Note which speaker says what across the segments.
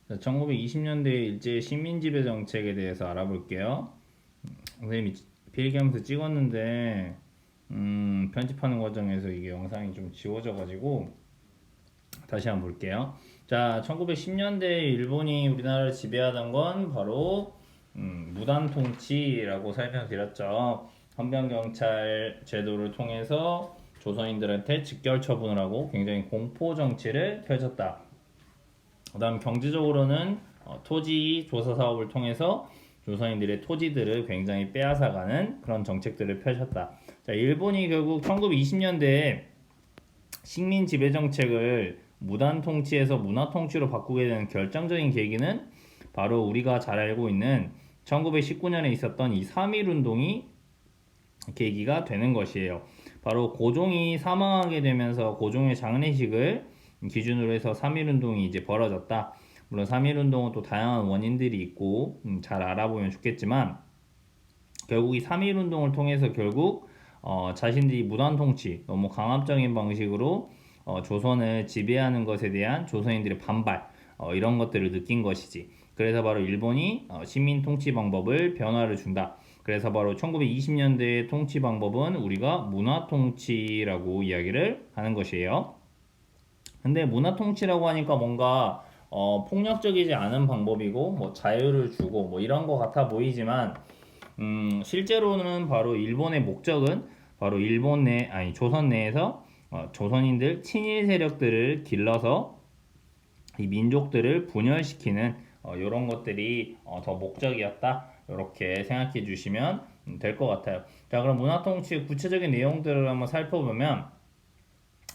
Speaker 1: 1920년대 일제 식민지배 정책에 대해서 알아볼게요. 선생님이 필기하면서 찍었는데 편집하는 과정에서 이게 영상이 좀 지워져가지고 다시 한번 볼게요. 자, 1910년대 일본이 우리나라를 지배하던 건 바로 무단 통치라고 설명드렸죠. 헌병경찰 제도를 통해서 조선인들한테 직결 처분을 하고 굉장히 공포 정치를 펼쳤다. 그 다음 경제적으로는 토지 조사 사업을 통해서 조선인들의 토지들을 굉장히 빼앗아가는 그런 정책들을 펼쳤다. 자, 일본이 결국 1920년대에 식민 지배 정책을 무단 통치에서 문화 통치로 바꾸게 되는 결정적인 계기는 바로 우리가 잘 알고 있는 1919년에 있었던 이 3.1 운동이 계기가 되는 것이에요. 바로 고종이 사망하게 되면서 고종의 장례식을 기준으로 해서 3.1 운동이 이제 벌어졌다. 물론 3.1 운동은 또 다양한 원인들이 있고 잘 알아보면 좋겠지만 결국 이 3.1 운동을 통해서 결국 자신들이 무단 통치, 너무 강압적인 방식으로 조선을 지배하는 것에 대한 조선인들의 반발 이런 것들을 느낀 것이지. 그래서 바로 일본이 식민 통치 방법을 변화를 준다. 그래서 바로 1920년대의 통치 방법은 우리가 문화 통치라고 이야기를 하는 것이에요. 근데 문화 통치라고 하니까 뭔가 폭력적이지 않은 방법이고 뭐 자유를 주고 뭐 이런 거 같아 보이지만 실제로는 바로 일본의 목적은 바로 일본 내 아니 조선 내에서 조선인들 친일 세력들을 길러서 이 민족들을 분열시키는 이런 것들이 더 목적이었다. 이렇게 생각해 주시면 될 것 같아요. 자, 그럼 문화통치의 구체적인 내용들을 한번 살펴보면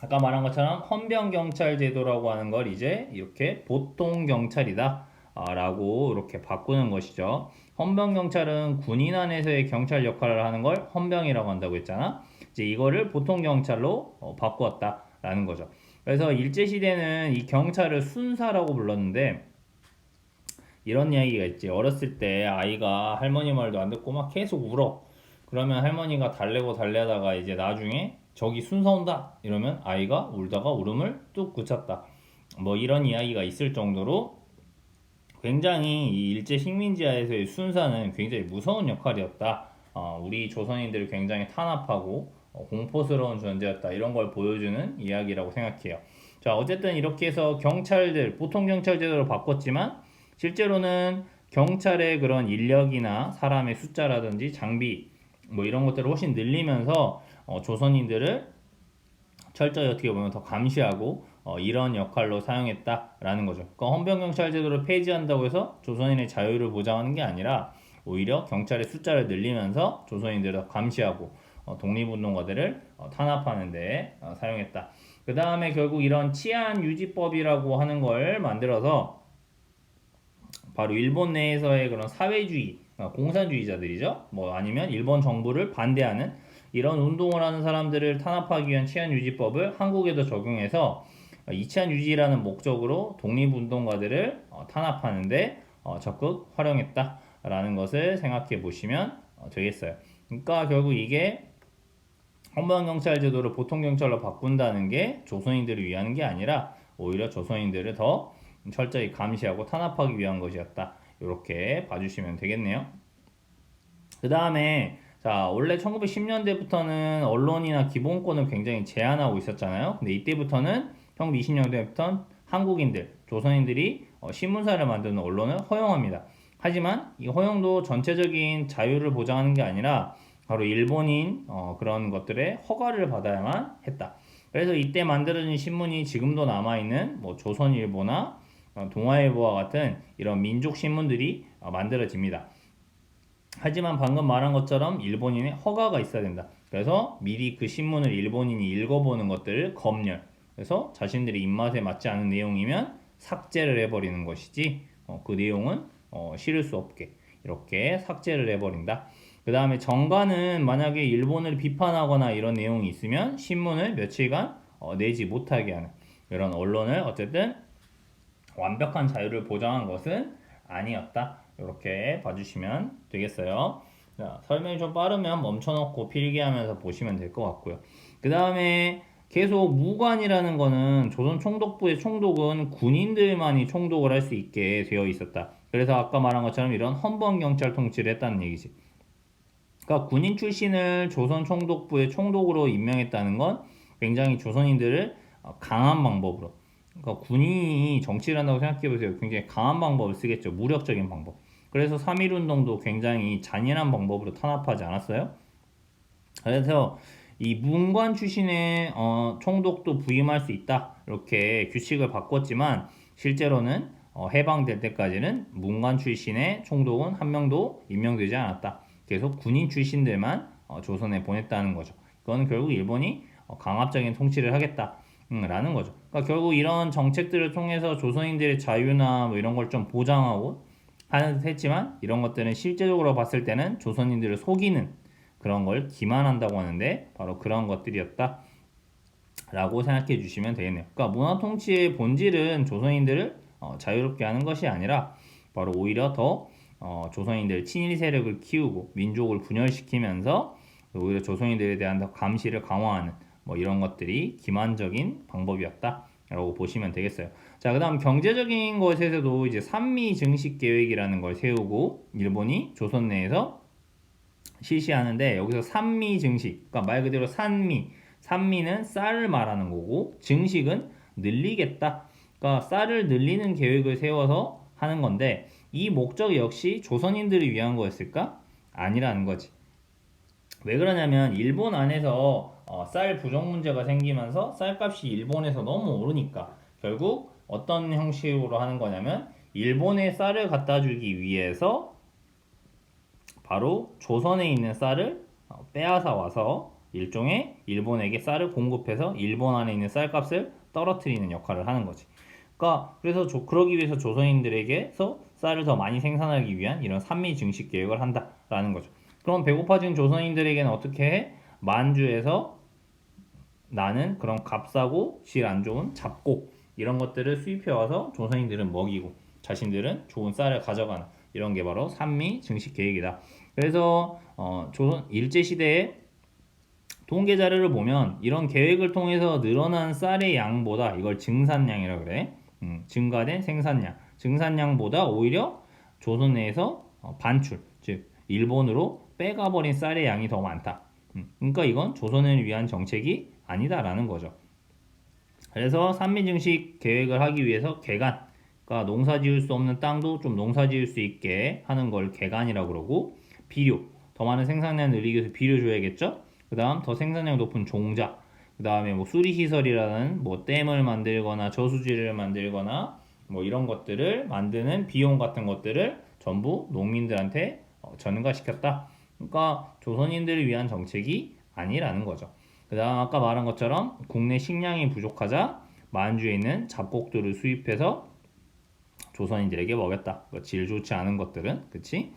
Speaker 1: 아까 말한 것처럼 헌병경찰 제도라고 하는 걸 이제 이렇게 보통경찰이다 라고 이렇게 바꾸는 것이죠. 헌병경찰은 군인 안에서의 경찰 역할을 하는 걸 헌병이라고 한다고 했잖아. 이제 이거를 보통경찰로 바꾸었다 라는 거죠. 그래서 일제시대는 이 경찰을 순사라고 불렀는데 이런 이야기가 있지. 어렸을 때 아이가 할머니 말도 안 듣고 막 계속 울어. 그러면 할머니가 달래고 달래다가 이제 나중에 저기 순사 온다 이러면 아이가 울다가 울음을 뚝 그쳤다. 뭐 이런 이야기가 있을 정도로 굉장히 이 일제 식민지하에서의 순사는 굉장히 무서운 역할이었다. 우리 조선인들을 굉장히 탄압하고 공포스러운 존재였다. 이런 걸 보여주는 이야기라고 생각해요. 자, 어쨌든 이렇게 해서 경찰들, 보통 경찰 제도로 바꿨지만 실제로는 경찰의 그런 인력이나 사람의 숫자라든지 장비 뭐 이런 것들을 훨씬 늘리면서 조선인들을 철저히 어떻게 보면 더 감시하고 이런 역할로 사용했다라는 거죠. 그러니까 헌병경찰 제도를 폐지한다고 해서 조선인의 자유를 보장하는 게 아니라 오히려 경찰의 숫자를 늘리면서 조선인들을 더 감시하고 독립운동가들을 탄압하는 데 사용했다. 그 다음에 결국 이런 치안유지법이라고 하는 걸 만들어서 바로 일본 내에서의 그런 사회주의, 공산주의자들이죠. 뭐 아니면 일본 정부를 반대하는 이런 운동을 하는 사람들을 탄압하기 위한 치안유지법을 한국에도 적용해서 이 치안유지라는 목적으로 독립운동가들을 탄압하는데 적극 활용했다라는 것을 생각해 보시면 되겠어요. 그러니까 결국 이게 헌병경찰 제도를 보통경찰로 바꾼다는 게 조선인들을 위하는 게 아니라 오히려 조선인들을 더 철저히 감시하고 탄압하기 위한 것이었다. 이렇게 봐주시면 되겠네요. 그 다음에 자, 원래 1910년대부터는 언론이나 기본권을 굉장히 제한하고 있었잖아요. 근데 이때부터는 1920년대부터 한국인들, 조선인들이 신문사를 만드는 언론을 허용합니다. 하지만 이 허용도 전체적인 자유를 보장하는 게 아니라 바로 일본인 그런 것들의 허가를 받아야만 했다. 그래서 이때 만들어진 신문이 지금도 남아있는 뭐 조선일보나 동아일보와 같은 이런 민족 신문들이 만들어집니다. 하지만 방금 말한 것처럼 일본인의 허가가 있어야 된다. 그래서 미리 그 신문을 일본인이 읽어보는 것들을 검열. 그래서 자신들의 입맛에 맞지 않은 내용이면 삭제를 해버리는 것이지 그 내용은 실을 수 없게 이렇게 삭제를 해버린다. 그 다음에 정가는 만약에 일본을 비판하거나 이런 내용이 있으면 신문을 며칠간 내지 못하게 하는 이런 언론을 어쨌든 완벽한 자유를 보장한 것은 아니었다. 이렇게 봐주시면 되겠어요. 자, 설명이 좀 빠르면 멈춰놓고 필기하면서 보시면 될 것 같고요. 그 다음에 계속 무관이라는 거는 조선 총독부의 총독은 군인들만이 총독을 할 수 있게 되어 있었다. 그래서 아까 말한 것처럼 이런 헌법 경찰 통치를 했다는 얘기지. 그러니까 군인 출신을 조선 총독부의 총독으로 임명했다는 건 굉장히 조선인들을 강한 방법으로, 그러니까 군인이 정치를 한다고 생각해 보세요. 굉장히 강한 방법을 쓰겠죠. 무력적인 방법. 그래서 3.1운동도 굉장히 잔인한 방법으로 탄압하지 않았어요? 그래서 이 문관 출신의 총독도 부임할 수 있다. 이렇게 규칙을 바꿨지만 실제로는 해방될 때까지는 문관 출신의 총독은 한 명도 임명되지 않았다. 계속 군인 출신들만 조선에 보냈다는 거죠. 그건 결국 일본이 강압적인 통치를 하겠다. 라는 거죠. 그러니까 결국 이런 정책들을 통해서 조선인들의 자유나 뭐 이런 걸 좀 보장하고 하는 듯 했지만 이런 것들은 실제적으로 봤을 때는 조선인들을 속이는 그런 걸 기만한다고 하는데 바로 그런 것들이었다 라고 생각해 주시면 되겠네요. 그러니까 문화 통치의 본질은 조선인들을 자유롭게 하는 것이 아니라 바로 오히려 더 조선인들 친일 세력을 키우고 민족을 분열시키면서 오히려 조선인들에 대한 더 감시를 강화하는 뭐 이런 것들이 기만적인 방법이었다 라고 보시면 되겠어요. 자, 그 다음 경제적인 것에서도 이제 산미 증식 계획이라는 걸 세우고 일본이 조선 내에서 실시하는데 여기서 산미 증식, 그러니까 말 그대로 산미는 쌀을 말하는 거고 증식은 늘리겠다. 그러니까 쌀을 늘리는 계획을 세워서 하는 건데 이 목적 역시 조선인들을 위한 거였을까? 아니라는 거지. 왜 그러냐면 일본 안에서 쌀 부족 문제가 생기면서 쌀값이 일본에서 너무 오르니까 결국 어떤 형식으로 하는 거냐면 일본에 쌀을 갖다 주기 위해서 바로 조선에 있는 쌀을 빼앗아 와서 일종의 일본에게 쌀을 공급해서 일본 안에 있는 쌀값을 떨어뜨리는 역할을 하는 거지. 그러니까 그래서 그러기 위해서 조선인들에게서 쌀을 더 많이 생산하기 위한 이런 산미 증식 계획을 한다라는 거죠. 그럼 배고파진 조선인들에게는 어떻게 해? 만주에서 나는 그런 값싸고 질 안 좋은 잡곡 이런 것들을 수입해 와서 조선인들은 먹이고 자신들은 좋은 쌀을 가져가는 이런 게 바로 산미 증식 계획이다. 그래서 조선 일제 시대에 통계 자료를 보면 이런 계획을 통해서 늘어난 쌀의 양보다 이걸 증산량이라고 그래. 증가된 생산량, 증산량보다 오히려 조선 내에서 반출, 즉 일본으로 빼가버린 쌀의 양이 더 많다. 그러니까 이건 조선을 위한 정책이 아니다라는 거죠. 그래서 산미증식 계획을 하기 위해서 개간, 그러니까 농사 지을 수 없는 땅도 좀 농사 지을 수 있게 하는 걸 개간이라고 그러고 비료, 더 많은 생산량 늘리기 위해서 비료 줘야겠죠? 그 다음 더 생산량 높은 종자, 그 다음에 뭐 수리시설이라는 뭐 댐을 만들거나 저수지를 만들거나 뭐 이런 것들을 만드는 비용 같은 것들을 전부 농민들한테 전가시켰다. 그러니까 조선인들을 위한 정책이 아니라는 거죠. 그 다음 아까 말한 것처럼 국내 식량이 부족하자 만주에 있는 잡곡들을 수입해서 조선인들에게 먹였다. 질 좋지 않은 것들은, 그치?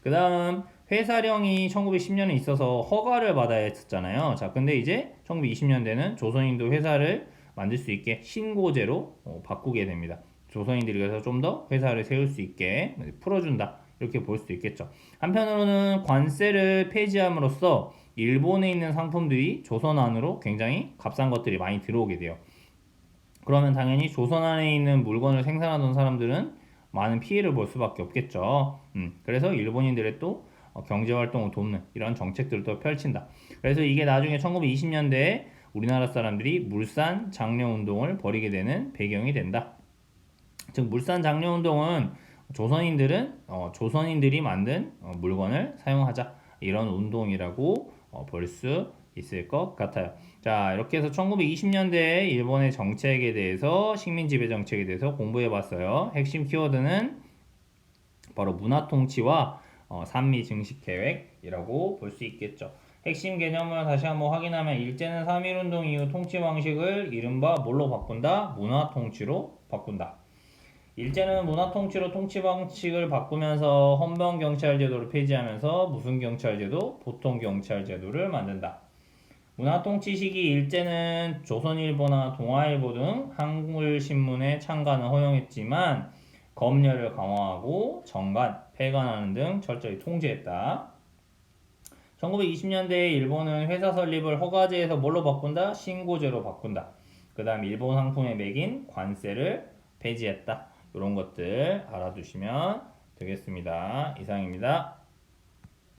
Speaker 1: 그 다음 회사령이 1910년에 있어서 허가를 받아야 했었잖아요. 자, 근데 이제 1920년대는 조선인도 회사를 만들 수 있게 신고제로 바꾸게 됩니다. 조선인들이 그래서 좀 더 회사를 세울 수 있게 풀어준다. 이렇게 볼 수도 있겠죠. 한편으로는 관세를 폐지함으로써 일본에 있는 상품들이 조선 안으로 굉장히 값싼 것들이 많이 들어오게 돼요. 그러면 당연히 조선 안에 있는 물건을 생산하던 사람들은 많은 피해를 볼 수밖에 없겠죠. 그래서 일본인들의 또 경제 활동을 돕는 이런 정책들도 펼친다. 그래서 이게 나중에 1920년대에 우리나라 사람들이 물산 장려 운동을 벌이게 되는 배경이 된다. 즉 물산 장려 운동은 조선인들이 만든 물건을 사용하자 이런 운동이라고 볼 수 있을 것 같아요. 자, 이렇게 해서 1920년대에 일본의 정책에 대해서 식민 지배 정책에 대해서 공부해 봤어요. 핵심 키워드는 바로 문화 통치와 산미 증식 계획이라고 볼 수 있겠죠. 핵심 개념을 다시 한번 확인하면 일제는 3.1운동 이후 통치 방식을 이른바 뭘로 바꾼다? 문화 통치로 바꾼다. 일제는 문화 통치로 통치 방식을 바꾸면서 헌병 경찰 제도를 폐지하면서 무슨 경찰 제도? 보통 경찰 제도를 만든다. 문화 통치 시기 일제는 조선일보나 동아일보 등 한글 신문의 창간은 허용했지만 검열을 강화하고 정간, 폐간하는 등 철저히 통제했다. 1920년대에 일본은 회사 설립을 허가제에서 뭘로 바꾼다? 신고제로 바꾼다. 그 다음 일본 상품에 매긴 관세를 폐지했다. 이런 것들 알아두시면 되겠습니다. 이상입니다.